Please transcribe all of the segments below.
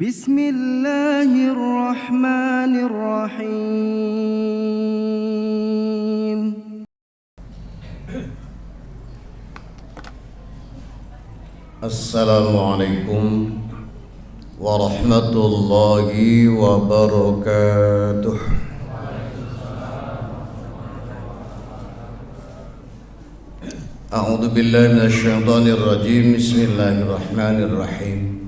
Bismillahirrahmanirrahim. Assalamualaikum warahmatullahi wabarakatuh. A'udzu billahi minasyaitonir rajim. Bismillahirrahmanirrahim.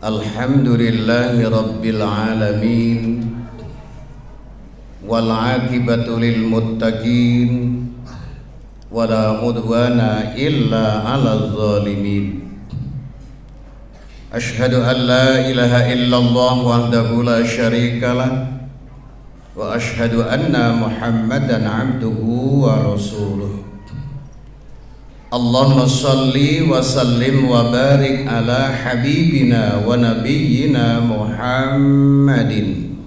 Alhamdulillahi rabbil alamin. Wal 'aqibatu lil muttaqin. Wala udwana illa 'alal zalimin. Asyhadu an la ilaha illallah wahdahu la syarikalah wa asyhadu anna Muhammadan 'abduhu wa rasuluh. Allahumma salli wa sallim wa barik ala habibina wa nabiyyina Muhammadin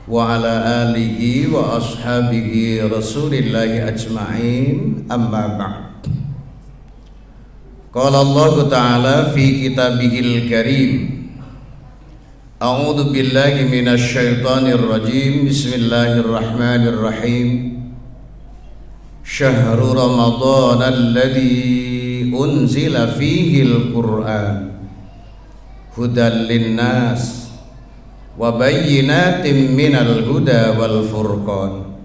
wa ala alihi wa ashabihi rasulillahi ajma'in, amma ba'd. Qala Allah Ta'ala fi kitabihil karim, a'udzu billahi minasy syaithanir rajim. Bismillahirrahmanirrahim. Syahrul Ramadan alladzi unzila fihil Qur'an hudan linnas wa bayyinatin minal huda wal furqan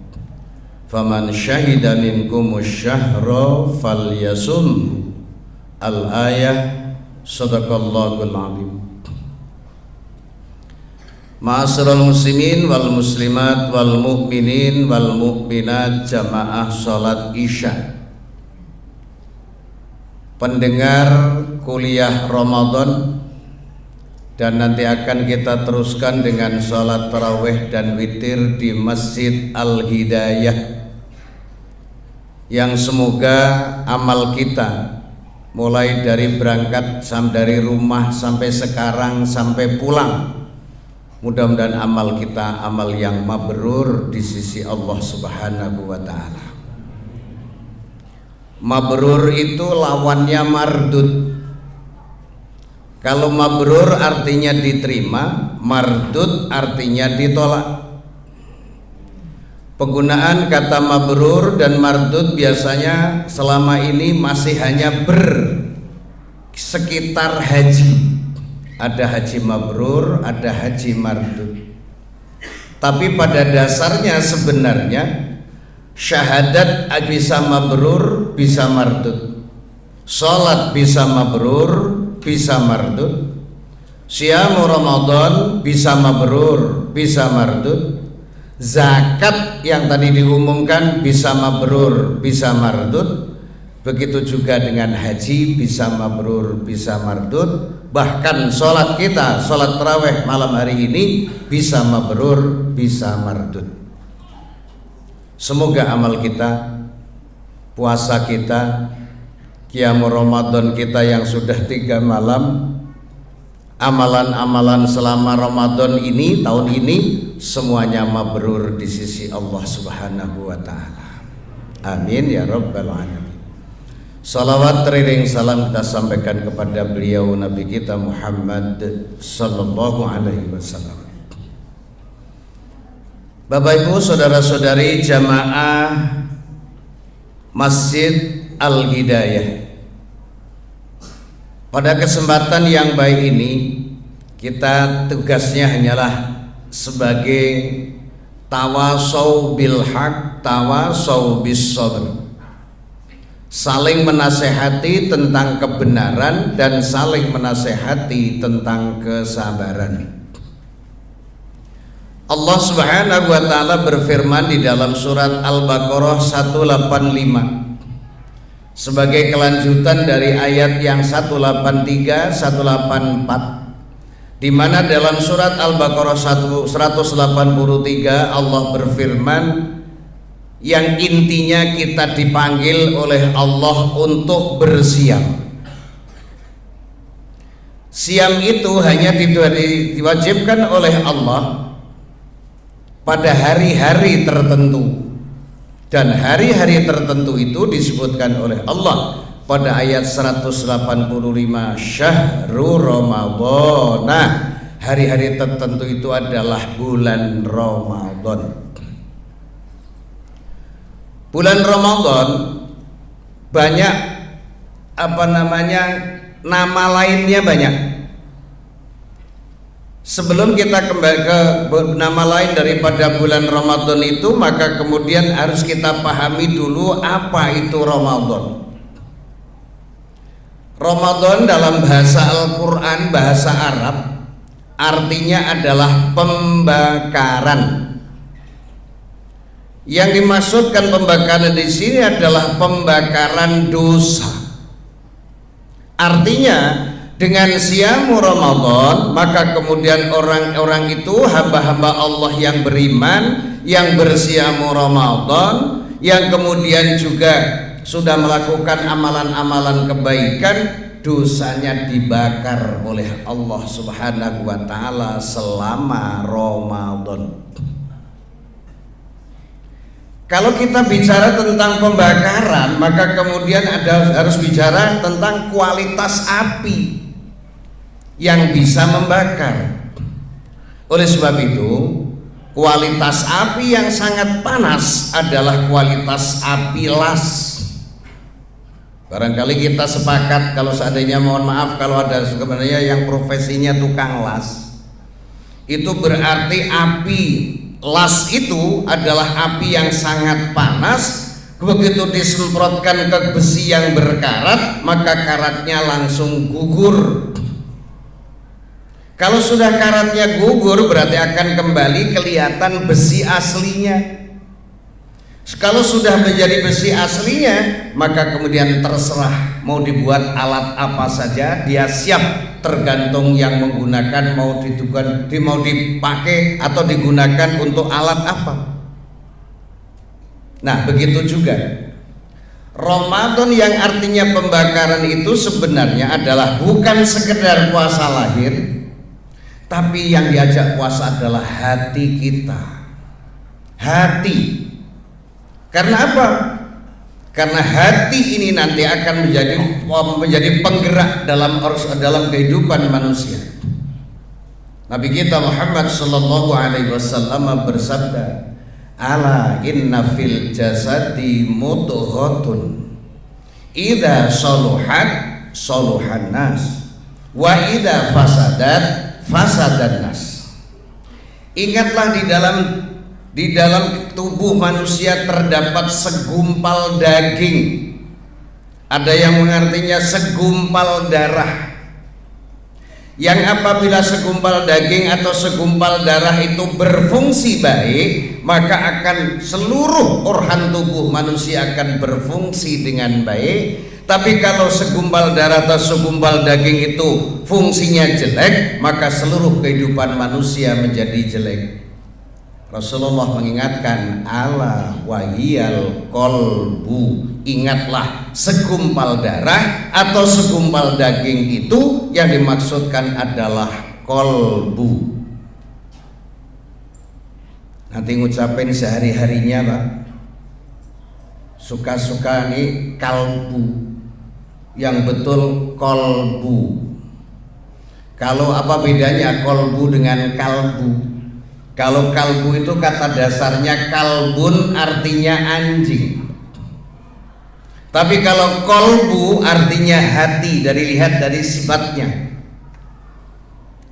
faman syahida minkumus syahra falyasum. Al-ayah. Sadaqallahul azim. Ma'asyiral muslimin wal muslimat wal mu'minin wal mu'minat jamaah salat Isya, pendengar kuliah Ramadan, dan nanti akan kita teruskan dengan salat tarawih dan witir di Masjid Al-Hidayah, yang semoga amal kita mulai dari berangkat dari rumah sampai sekarang sampai pulang, mudah-mudahan amal kita amal yang mabrur di sisi Allah Subhanahu wa Ta'ala. Mabrur itu lawannya mardud. Kalau mabrur artinya diterima, mardud artinya ditolak. Penggunaan kata mabrur dan mardud biasanya selama ini masih hanya sekitar haji. Ada haji mabrur, ada haji mardud. Tapi pada dasarnya sebenarnya syahadat bisa mabrur, bisa mardud. Salat bisa mabrur, bisa mardud. Siyamu Ramadan bisa mabrur, bisa mardud. Zakat yang tadi diumumkan bisa mabrur, bisa mardud. Begitu juga dengan haji bisa mabrur, bisa mardud. Bahkan sholat kita, sholat tarawih malam hari ini bisa mabrur, bisa mardud. Semoga amal kita, puasa kita, qiyamul Ramadan kita yang sudah 3 malam, amalan-amalan selama Ramadan ini, tahun ini, semuanya mabrur di sisi Allah Subhanahu wa Ta'ala. Amin ya rabbal alamin. Salawat teriring salam kita sampaikan kepada beliau Nabi kita Muhammad sallallahu alaihi wasallam. Bapak Ibu, saudara-saudari jamaah Masjid Al-Hidayah, pada kesempatan yang baik ini kita tugasnya hanyalah sebagai tawasau bil haq, tawasau bis sabr, saling menasehati tentang kebenaran dan saling menasehati tentang kesabaran. Allah Subhanahu wa Ta'ala berfirman di dalam surat Al-Baqarah 185 sebagai kelanjutan dari ayat yang 183, 184, di mana dalam surat Al-Baqarah 183 Allah berfirman yang intinya kita dipanggil oleh Allah untuk bersiam. Siam itu hanya diwajibkan oleh Allah pada hari-hari tertentu, dan hari-hari tertentu itu disebutkan oleh Allah pada ayat 185, syahrul Ramadan. Nah, hari-hari tertentu itu adalah bulan Ramadan. Bulan Ramadan banyak nama lainnya banyak. Sebelum kita kembali ke nama lain daripada bulan Ramadan itu, maka kemudian harus kita pahami dulu apa itu Ramadan. Ramadan dalam bahasa Al-Quran, bahasa Arab, artinya adalah pembakaran. Yang dimaksudkan pembakaran di sini adalah pembakaran dosa. Artinya dengan siamu Ramadan, maka kemudian orang-orang itu hamba-hamba Allah yang beriman, yang bersiamu Ramadan, yang kemudian juga sudah melakukan amalan-amalan kebaikan, dosanya dibakar oleh Allah Subhanahu wa taala selama Ramadan. Kalau kita bicara tentang pembakaran, maka kemudian harus bicara tentang kualitas api yang bisa membakar. Oleh sebab itu, kualitas api yang sangat panas adalah kualitas api las. Barangkali kita sepakat kalau seandainya, mohon maaf kalau ada sebenarnya yang profesinya tukang las, itu berarti api las itu adalah api yang sangat panas. Begitu disemprotkan ke besi yang berkarat, maka karatnya langsung gugur. Kalau sudah karatnya gugur, berarti akan kembali kelihatan besi aslinya. Kalau sudah menjadi besi aslinya, maka kemudian terserah mau dibuat alat apa saja, dia siap, tergantung yang menggunakan mau dipakai atau digunakan untuk alat apa. Nah, begitu juga Ramadan yang artinya pembakaran itu sebenarnya adalah bukan sekedar puasa lahir, tapi yang diajak puasa adalah hati kita. Hati. Karena apa? Karena hati ini nanti akan menjadi penggerak dalam kehidupan manusia. Nabi kita Muhammad sallallahu alaihi wasallam bersabda, "Ala inna fil jasadi mudghatun idza saluhat saluhan nas wa idza fasadat fasadan nas." Ingatlah di dalam tubuh manusia terdapat segumpal daging. Ada yang mengartinya segumpal darah. Yang apabila segumpal daging atau segumpal darah itu berfungsi baik, maka akan seluruh organ tubuh manusia akan berfungsi dengan baik. Tapi kalau segumpal darah atau segumpal daging itu fungsinya jelek, maka seluruh kehidupan manusia menjadi jelek. Rasulullah mengingatkan, ala wahiyal kolbu, ingatlah segumpal darah atau segumpal daging itu yang dimaksudkan adalah kolbu. Nanti ngucapin sehari-harinya Pak, suka-suka nih kalbu, yang betul kolbu. Kalau apa bedanya kolbu dengan kalbu? Kalau kalbu itu kata dasarnya kalbun, artinya anjing. Tapi kalau kolbu artinya hati, lihat dari sifatnya.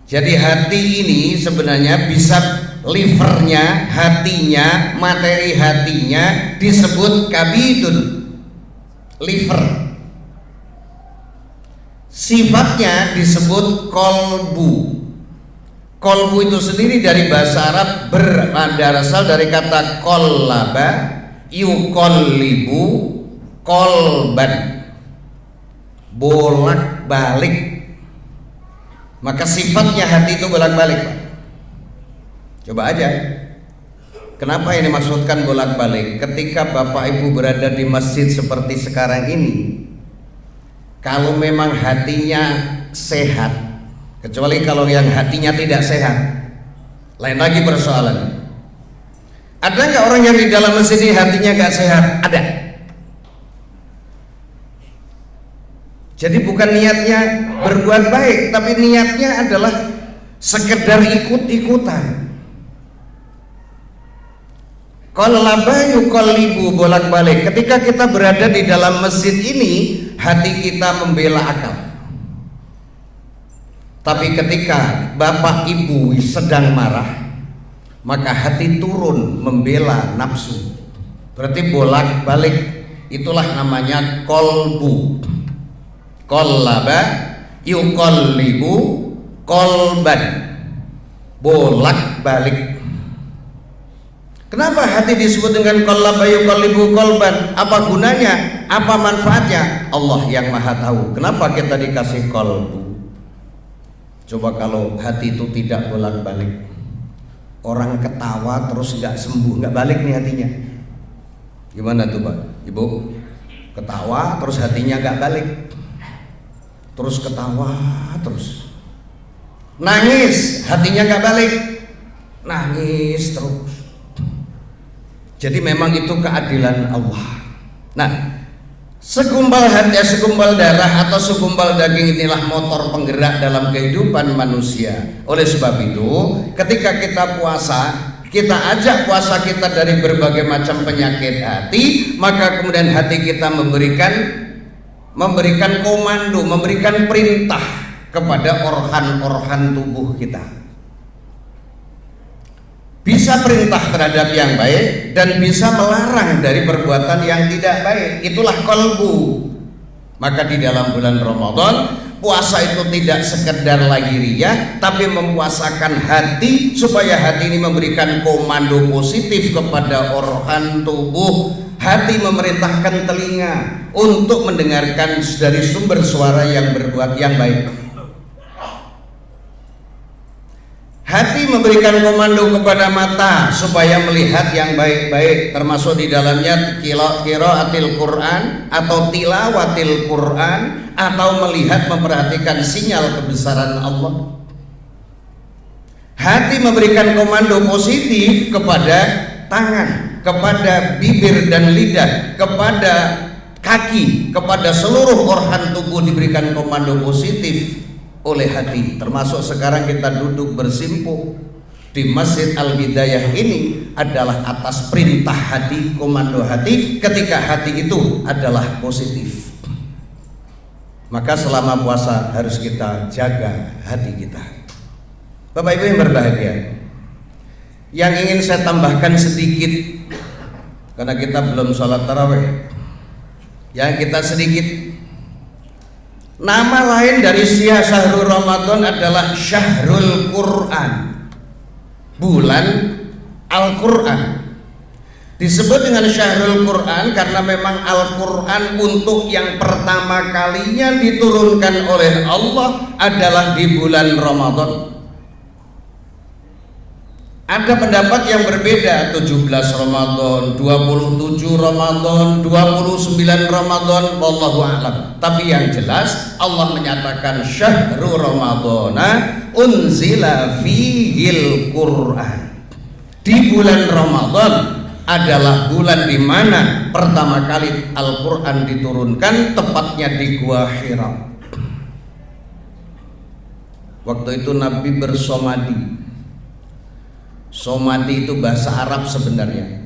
Jadi hati ini sebenarnya bisa livernya, hatinya, materi hatinya disebut kabidun, liver. Sifatnya disebut kolbu. Kolbu itu sendiri dari bahasa Arab berasal dari kata kollaba, yukollibu, kolban, bolak balik. Maka sifatnya hati itu bolak balik Pak. Coba aja, kenapa ini maksudkan bolak balik? Ketika Bapak Ibu berada di masjid seperti sekarang ini, kalau memang hatinya sehat, kecuali kalau yang hatinya tidak sehat, lain lagi persoalan. Ada nggak orang yang di dalam masjid ini hatinya nggak sehat? Ada. Jadi bukan niatnya berbuat baik, tapi niatnya adalah sekedar ikut-ikutan. Qallaba yuqallibu, bolak-balik. Ketika kita berada di dalam masjid ini, hati kita membela akal. Tapi ketika bapak ibu sedang marah, maka hati turun membela nafsu. Berarti bolak-balik, itulah namanya qalbu. Qallaba yuqallibu qalban, bolak-balik. Kenapa hati disebut dengan qallaba yuqallibu qalban? Apa gunanya? Apa manfaatnya? Allah yang maha tahu. Kenapa kita dikasih qalbu? Coba kalau hati itu tidak bolak-balik, orang ketawa terus nggak sembuh, nggak balik nih hatinya. Gimana tuh Pak, Ibu? Ketawa terus hatinya nggak balik, terus ketawa terus, nangis hatinya nggak balik, nangis terus. Jadi memang itu keadilan Allah. Nah, segumpal hati, segumpal darah atau segumpal daging inilah motor penggerak dalam kehidupan manusia. Oleh sebab itu, ketika kita puasa, kita ajak puasa kita dari berbagai macam penyakit hati, maka kemudian hati kita memberikan komando, memberikan perintah kepada organ-organ tubuh kita. Bisa perintah terhadap yang baik dan bisa melarang dari perbuatan yang tidak baik. Itulah qalbu. Maka di dalam bulan Ramadan, puasa itu tidak sekedar lahiriah, tapi mempuasakan hati supaya hati ini memberikan komando positif kepada organ tubuh. Hati memerintahkan telinga untuk mendengarkan dari sumber suara yang berbuat yang baik. Hati memberikan komando kepada mata supaya melihat yang baik-baik, termasuk di dalamnya qiraatil Quran atau tilawatil Quran, atau melihat memperhatikan sinyal kebesaran Allah. Hati memberikan komando positif kepada tangan, kepada bibir dan lidah, kepada kaki, kepada seluruh organ tubuh diberikan komando positif oleh hati. Termasuk sekarang kita duduk bersimpuh di Masjid Al-Hidayah ini adalah atas perintah hati, komando hati, ketika hati itu adalah positif. Maka selama puasa harus kita jaga hati kita. Bapak Ibu yang berbahagia, yang ingin saya tambahkan sedikit, karena kita belum sholat tarawih, yang kita sedikit, nama lain dari syahrul Ramadan adalah Syahrul Quran, bulan Al-Quran. Disebut dengan Syahrul Quran karena memang Al-Quran untuk yang pertama kalinya diturunkan oleh Allah adalah di bulan Ramadan. Ada pendapat yang berbeda, 17 Ramadan, 27 Ramadan, 29 Ramadan, wallahu a'lam. Tapi yang jelas Allah menyatakan Syahrul Ramadana unzila fihil Quran. Di bulan Ramadan adalah bulan di mana pertama kali Al-Quran diturunkan, tepatnya di Gua Hira. Waktu itu Nabi bersomadi. Somadi itu bahasa Arab sebenarnya.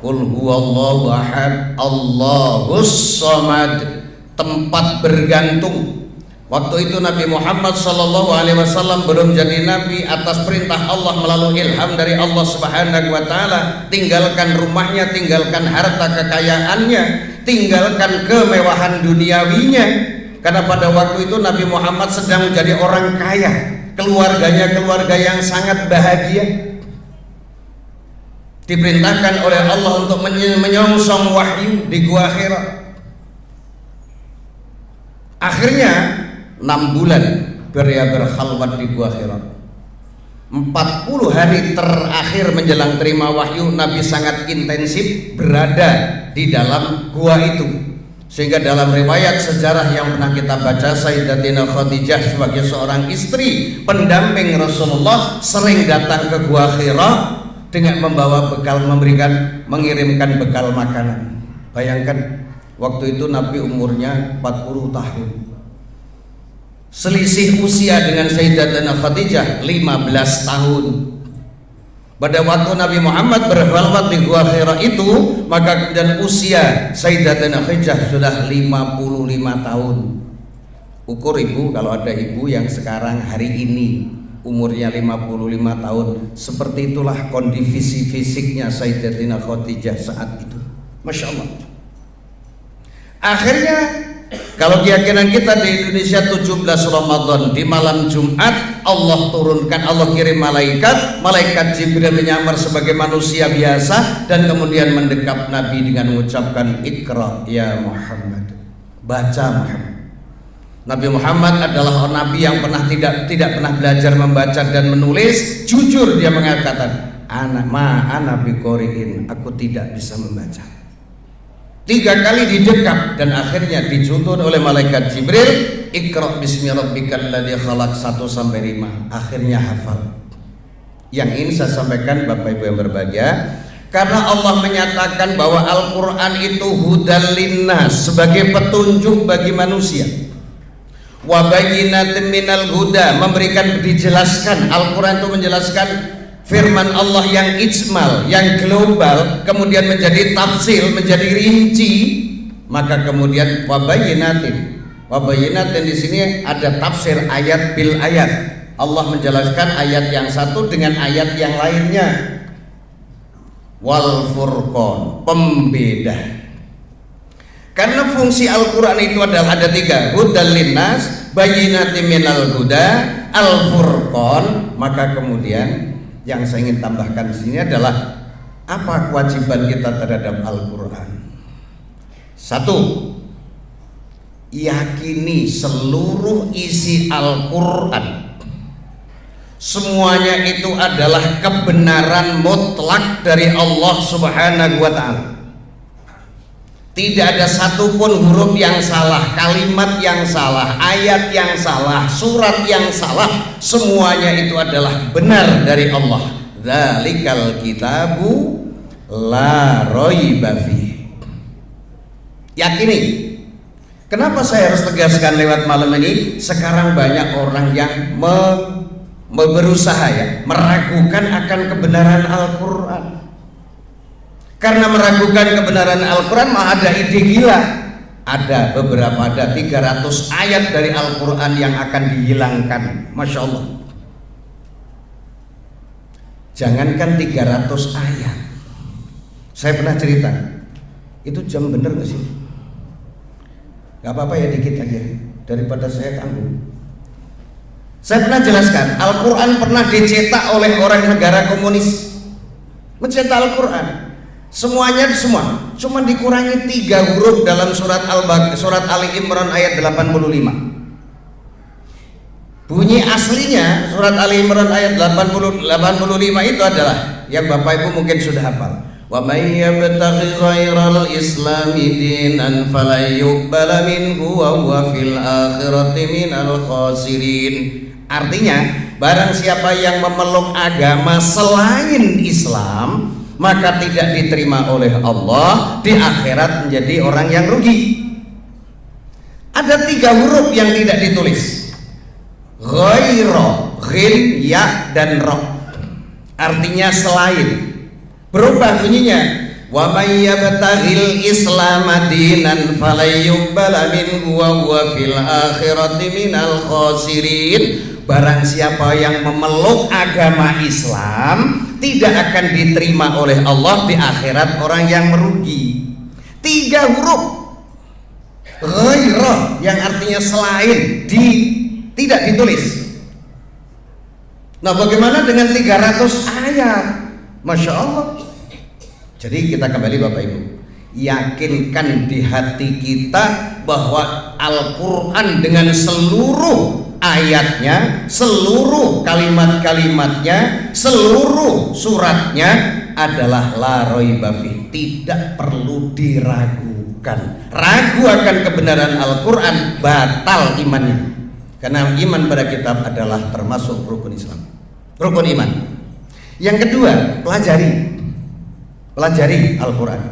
Qul huwallahu ahad, Allahus somad, tempat bergantung. Waktu itu Nabi Muhammad SAW belum jadi Nabi, atas perintah Allah melalui ilham dari Allah Subhanahu wa Ta'ala, tinggalkan rumahnya, tinggalkan harta kekayaannya, tinggalkan kemewahan duniawinya. Karena pada waktu itu Nabi Muhammad sedang menjadi orang kaya, keluarganya keluarga yang sangat bahagia. Diperintahkan oleh Allah untuk menyongsong wahyu di Gua Hira. Akhirnya 6 bulan beliau berkhalwat di Gua Hira. 40 hari terakhir menjelang terima wahyu, Nabi sangat intensif berada di dalam gua itu. Sehingga dalam riwayat sejarah yang pernah kita baca, Sayyidatina Khadijah sebagai seorang istri pendamping Rasulullah sering datang ke Gua Hira dengan membawa bekal, mengirimkan bekal makanan. Bayangkan waktu itu Nabi umurnya 40 tahun. selisih usia dengan Sayyidatina Khadijah 15 tahun. Pada waktu Nabi Muhammad berkhilafah di Gua Hira itu, maka kemudian usia Sayyidatina Khadijah sudah 55 tahun. Ukur ibu, kalau ada ibu yang sekarang hari ini umurnya 55 tahun, seperti itulah kondisi fisiknya Sayyidatina Khadijah saat itu. Masya Allah. Akhirnya kalau keyakinan kita di Indonesia 17 Ramadan di malam Jumat Allah turunkan, Allah kirim malaikat Jibril menyamar sebagai manusia biasa dan kemudian mendekap Nabi dengan mengucapkan Iqra ya Muhammad, baca Muhammad. Nabi Muhammad adalah nabi yang tidak pernah belajar membaca dan menulis. Jujur dia mengatakan, ana biqori'in, aku tidak bisa membaca. 3 kali didekap dan akhirnya dituntun oleh malaikat Jibril, Iqra bismi rabbikal ladzi khalaq 1-5. Akhirnya hafal. Yang ini saya sampaikan Bapak Ibu yang berbahagia, karena Allah menyatakan bahwa Al-Qur'an itu hudal linnas, sebagai petunjuk bagi manusia. Wa bayyinatin minal huda, memberikan, dijelaskan. Al-Quran itu menjelaskan firman Allah yang ijmal, yang global, kemudian menjadi tafsil, menjadi rinci. Maka kemudian wa bayyinatin di sini ada tafsir ayat bil ayat. Allah menjelaskan ayat yang satu dengan ayat yang lainnya. Wal furqan, pembeda. Karena fungsi Al-Quran itu adalah ada 3, hudal linnas, bayyinatin minal huda, al-furqan. Maka kemudian yang saya ingin tambahkan di sini adalah apa kewajiban kita terhadap Al-Quran. 1, yakini seluruh isi Al-Quran semuanya itu adalah kebenaran mutlak dari Allah Subhanahu wa ta'ala. Tidak ada satupun huruf yang salah, kalimat yang salah, ayat yang salah, surat yang salah. Semuanya itu adalah benar dari Allah. Dzalikal kitabu la raiba fihi. Yakini. Kenapa saya harus tegaskan lewat malam ini? Sekarang banyak orang yang berusaha meragukan akan kebenaran Al-Quran. Karena meragukan kebenaran Al-Quran mah ada ide gila. Ada 300 ayat dari Al-Quran yang akan dihilangkan. Masya Allah. Jangankan 300 ayat. Saya pernah cerita, itu jam bener gak sih? Gak apa-apa ya, dikit aja, daripada saya tanggung. Saya pernah jelaskan, Al-Quran pernah dicetak oleh orang negara komunis. Mencetak Al-Quran semuanya cuma dikurangi 3 huruf dalam surat Ali Imran ayat 85. Bunyi aslinya surat Ali Imran ayat 85 itu adalah yang Bapak Ibu mungkin sudah hafal. Wa may yabtaghi ghairal islami dinan falan yuqbala minhu wa huwa fil akhirati minal khasirin. Artinya, barang siapa yang memeluk agama selain Islam, maka tidak diterima oleh Allah, di akhirat menjadi orang yang rugi. Ada 3 huruf yang tidak ditulis, ghaira, ghin, ya, dan ra. Artinya selain. Berubah bunyinya, wa may yabtaghil islama dinan falayuqbala minhu wa huwa fil akhirati minal khasirin. Barang siapa yang memeluk agama Islam tidak akan diterima oleh Allah, di akhirat orang yang merugi. 3 huruf ghairah yang artinya selain tidak ditulis. Nah, bagaimana dengan 300 ayat? Masya Allah. Jadi kita kembali Bapak Ibu, yakinkan di hati kita bahwa Al-Quran dengan seluruh ayatnya, seluruh kalimat-kalimatnya, seluruh suratnya adalah la raiba fi, tidak perlu diragukan. Ragu akan kebenaran Al-Quran, batal imannya. Karena iman pada kitab adalah termasuk rukun Islam, rukun iman. Yang kedua, pelajari Al-Quran.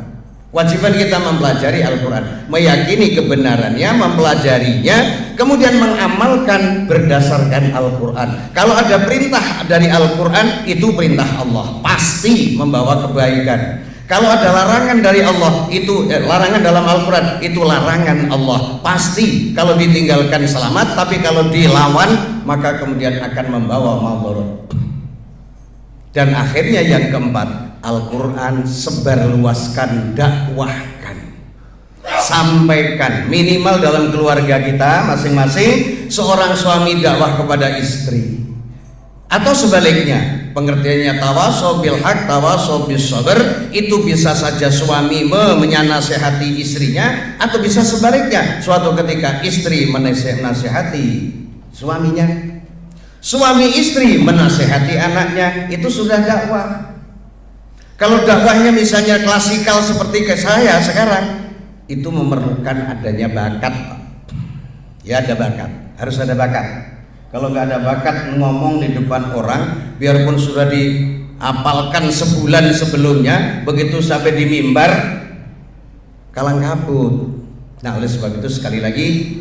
Kewajiban kita mempelajari Al-Quran, meyakini kebenarannya, mempelajarinya, kemudian mengamalkan berdasarkan Al-Quran. Kalau ada perintah dari Al-Quran, itu perintah Allah, pasti membawa kebaikan. Kalau ada larangan dari Allah, itu larangan dalam Al-Quran, itu larangan Allah, pasti kalau ditinggalkan selamat, tapi kalau dilawan maka kemudian akan membawa madarat. Dan akhirnya yang keempat, Al-Quran sebarluaskan, dakwahkan, sampaikan, minimal dalam keluarga kita masing-masing. Seorang suami dakwah kepada istri, atau sebaliknya, pengertiannya tawasaw bil haq, tawasaw bis sabr. Itu bisa saja suami menasehati istrinya, atau bisa sebaliknya, suatu ketika istri menasehati suaminya, suami istri menasehati anaknya, itu sudah dakwah. Kalau dakwahnya misalnya klasikal seperti ke saya sekarang, itu memerlukan adanya bakat, Pak. Ya, ada bakat, harus ada bakat. Kalau nggak ada bakat ngomong di depan orang, biarpun sudah diapalkan sebulan sebelumnya, begitu sampai di mimbar kalang kabut. Nah, oleh sebab itu sekali lagi,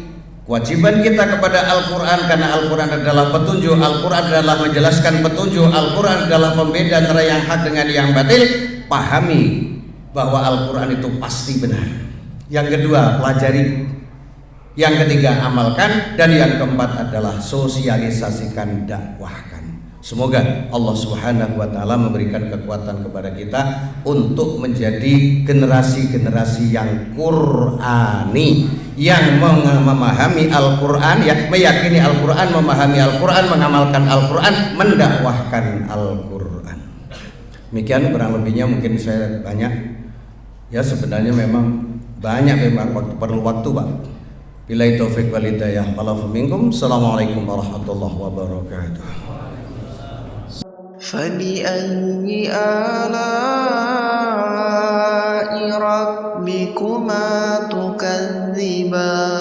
kewajiban kita kepada Al-Quran, karena Al-Quran adalah petunjuk, Al-Quran adalah menjelaskan petunjuk, Al-Quran adalah pembeda antara yang hak dengan yang batil. Pahami bahwa Al-Quran itu pasti benar. Yang kedua, pelajari. Yang ketiga, amalkan. Dan yang keempat adalah sosialisasikan, dakwahkan. Semoga Allah Subhanahu wa Ta'ala memberikan kekuatan kepada kita untuk menjadi generasi-generasi yang Qur'ani, yang memahami Al-Quran, ya, meyakini Al-Quran, memahami Al-Quran, mengamalkan Al-Quran, mendakwahkan Al-Quran. Demikian kurang lebihnya, mungkin saya banyak, ya sebenarnya memang banyak, memang perlu waktu, Pak. Billahi taufiq wal hidayah. Assalamualaikum warahmatullahi wabarakatuh. فبأي آلاء ربكما تكذبان